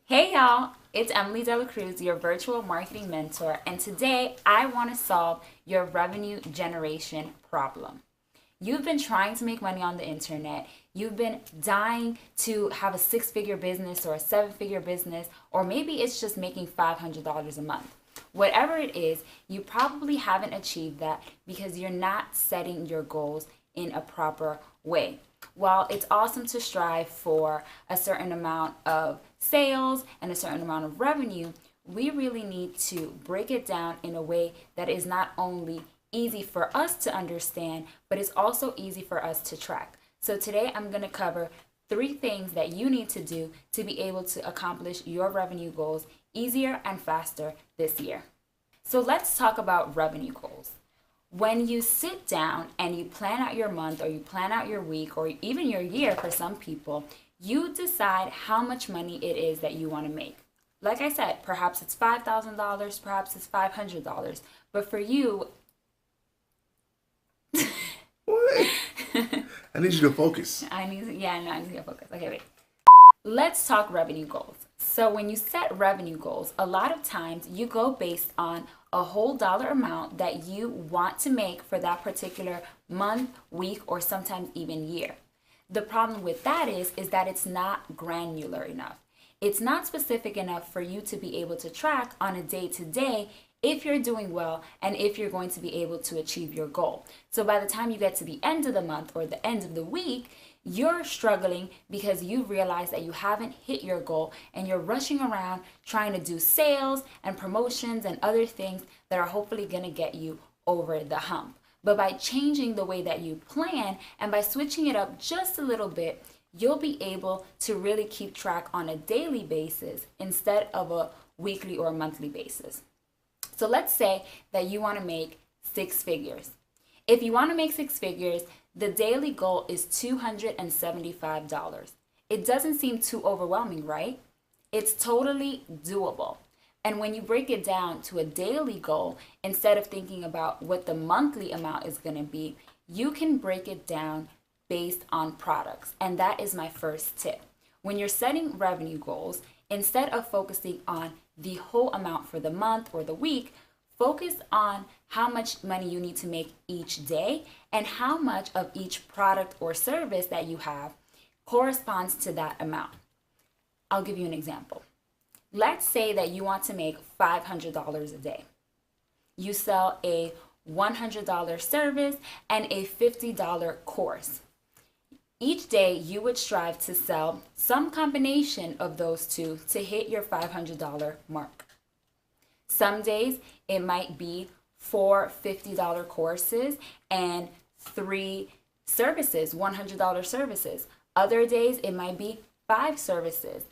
Hey y'all, it's Emily Dela Cruz, your virtual marketing mentor, and today I want to solve your revenue generation problem. You've been trying to make money on the internet. You've been dying to have a six-figure business or a seven-figure business, or maybe it's just making $500 a month. Whatever it is, you probably haven't achieved that because you're not setting your goals in a proper way. While it's awesome to strive for a certain amount of sales and a certain amount of revenue, we really need to break it down in a way that is not only easy for us to understand, but it's also easy for us to track. So today I'm going to cover 3 things that you need to do to be able to accomplish your revenue goals easier and faster this year. So let's talk about revenue goals. When you sit down and you plan out your month or you plan out your week or even your year for some people, you decide how much money it is that you want to make. Like I said, perhaps it's $5,000, perhaps it's $500, but for you, What? I need you to focus. I need to focus. Okay, wait. Let's talk revenue goals. So when you set revenue goals, a lot of times you go based on a whole dollar amount that you want to make for that particular month, week, or sometimes even year. The problem with that is that it's not granular enough. It's not specific enough for you to be able to track on a day-to-day if you're doing well and if you're going to be able to achieve your goal. So by the time you get to the end of the month or the end of the week, you're struggling because you realize that you haven't hit your goal and you're rushing around trying to do sales and promotions and other things that are hopefully going to get you over the hump. But by changing the way that you plan and by switching it up just a little bit, you'll be able to really keep track on a daily basis instead of a weekly or monthly basis. So let's say that you want to make 6 figures. If you want to make 6 figures, the daily goal is $275. It doesn't seem too overwhelming, right? It's totally doable. And when you break it down to a daily goal, instead of thinking about what the monthly amount is going to be, you can break it down based on products. And that is my first tip. When you're setting revenue goals, instead of focusing on the whole amount for the month or the week, focus on how much money you need to make each day and how much of each product or service that you have corresponds to that amount. I'll give you an example. Let's say that you want to make $500 a day. You sell a $100 service and a $50 course. Each day you would strive to sell some combination of those two to hit your $500 mark. Some days it might be 4 $50 courses and 3 services, $100 services. Other days it might be 5 services.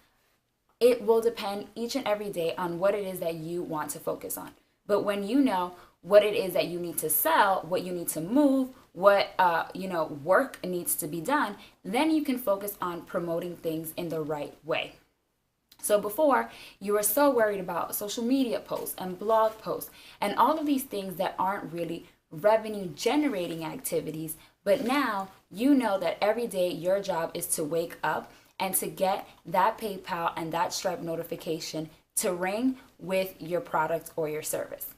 It will depend each and every day on what it is that you want to focus on. But when you know what it is that you need to sell, what you need to move, what work needs to be done, then you can focus on promoting things in the right way. So before, you were so worried about social media posts and blog posts and all of these things that aren't really revenue generating activities, but now you know that every day your job is to wake up and to get that PayPal and that Stripe notification to ring with your product or your service.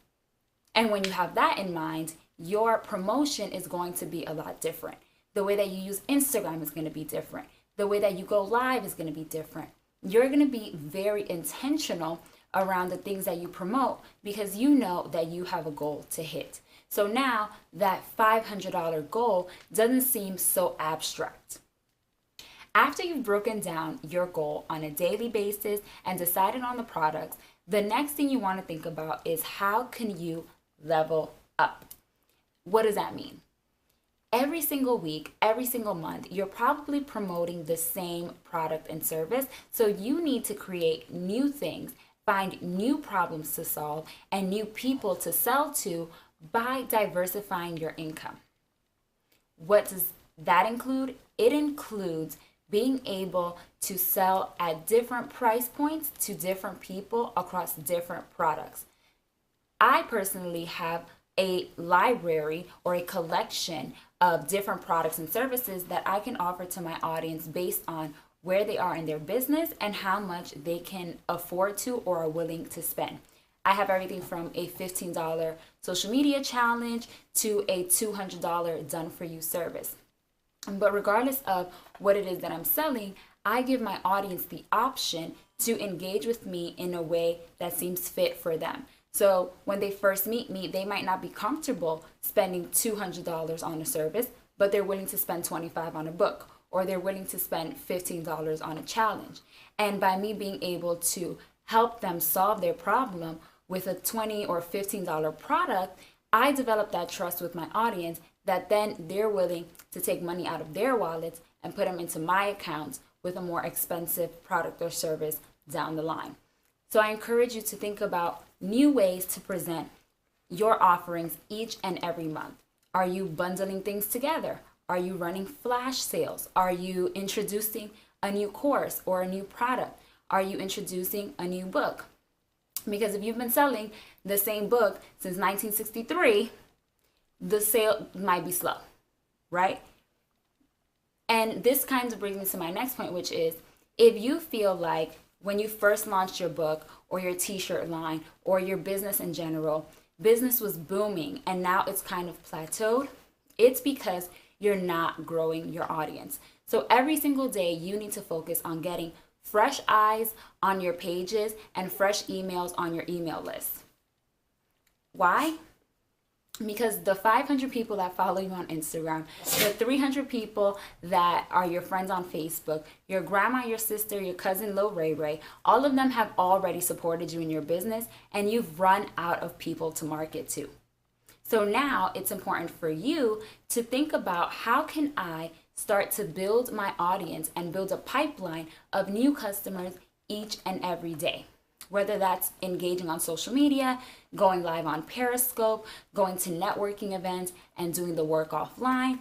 And when you have that in mind, your promotion is going to be a lot different. The way that you use Instagram is going to be different. The way that you go live is going to be different. You're going to be very intentional around the things that you promote because you know that you have a goal to hit. So now that $500 goal doesn't seem so abstract. After you've broken down your goal on a daily basis and decided on the products, the next thing you want to think about is how can you level up? What does that mean? Every single week, every single month, you're probably promoting the same product and service. So you need to create new things, find new problems to solve, and new people to sell to by diversifying your income. What does that include? It includes being able to sell at different price points to different people across different products. I personally have a library or a collection of different products and services that I can offer to my audience based on where they are in their business and how much they can afford to or are willing to spend. I have everything from a $15 social media challenge to a $200 done for you service. But regardless of what it is that I'm selling, I give my audience the option to engage with me in a way that seems fit for them. So when they first meet me, they might not be comfortable spending $200 on a service, but they're willing to spend $25 on a book, or they're willing to spend $15 on a challenge. And by me being able to help them solve their problem with a $20 or $15 product, I develop that trust with my audience that then they're willing to take money out of their wallets and put them into my accounts with a more expensive product or service down the line. So I encourage you to think about new ways to present your offerings each and every month. Are you bundling things together? Are you running flash sales? Are you introducing a new course or a new product? Are you introducing a new book? Because if you've been selling the same book since 1963, the sale might be slow, right? And this kind of brings me to my next point, which is if you feel like when you first launched your book or your t-shirt line or your business in general, business was booming and now it's kind of plateaued, it's because you're not growing your audience. So every single day you need to focus on getting fresh eyes on your pages and fresh emails on your email list. Why? Because the 500 people that follow you on Instagram, the 300 people that are your friends on Facebook, your grandma, your sister, your cousin Lil Ray Ray, all of them have already supported you in your business and you've run out of people to market to. So now it's important for you to think about how can I start to build my audience and build a pipeline of new customers each and every day. Whether that's engaging on social media, going live on Periscope, going to networking events, and doing the work offline.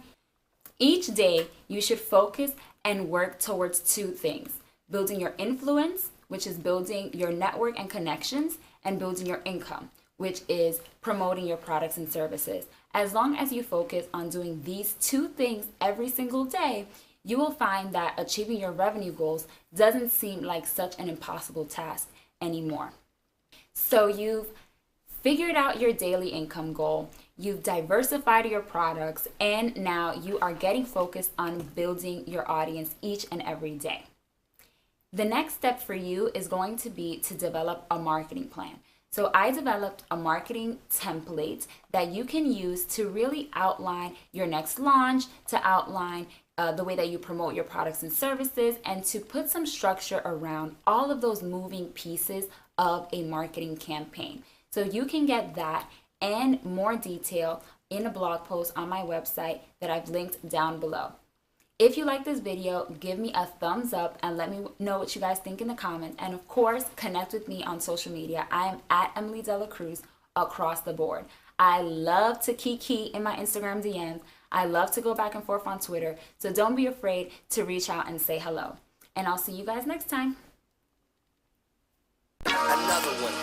Each day, you should focus and work towards two things: building your influence, which is building your network and connections, and building your income, which is promoting your products and services. As long as you focus on doing these two things every single day, you will find that achieving your revenue goals doesn't seem like such an impossible task anymore. So you've figured out your daily income goal, you've diversified your products, and now you are getting focused on building your audience each and every day. The next step for you is going to be to develop a marketing plan. So I developed a marketing template that you can use to really outline your next launch, to outline the way that you promote your products and services, and to put some structure around all of those moving pieces of a marketing campaign. So you can get that and more detail in a blog post on my website that I've linked down below. If you like this video, give me a thumbs up and let me know what you guys think in the comments. And of course, connect with me on social media. I am at Emily Dela Cruz across the board. I love to kiki in my Instagram DMs. I love to go back and forth on Twitter. So don't be afraid to reach out and say hello. And I'll see you guys next time. Another one.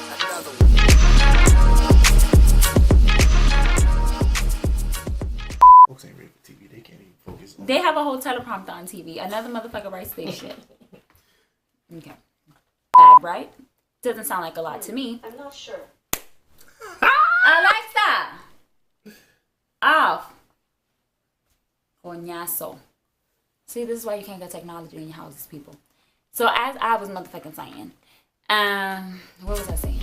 Folks ain't ready for TV. They can't even focus on. They have a whole teleprompter on TV. Another motherfucker writes their shit. Okay. Bad, right? Doesn't sound like a lot to me. I'm not sure. Alexa! Off. Coñazo. See, this is why you can't get technology in your houses, people. So as I was motherfucking saying, what was I saying?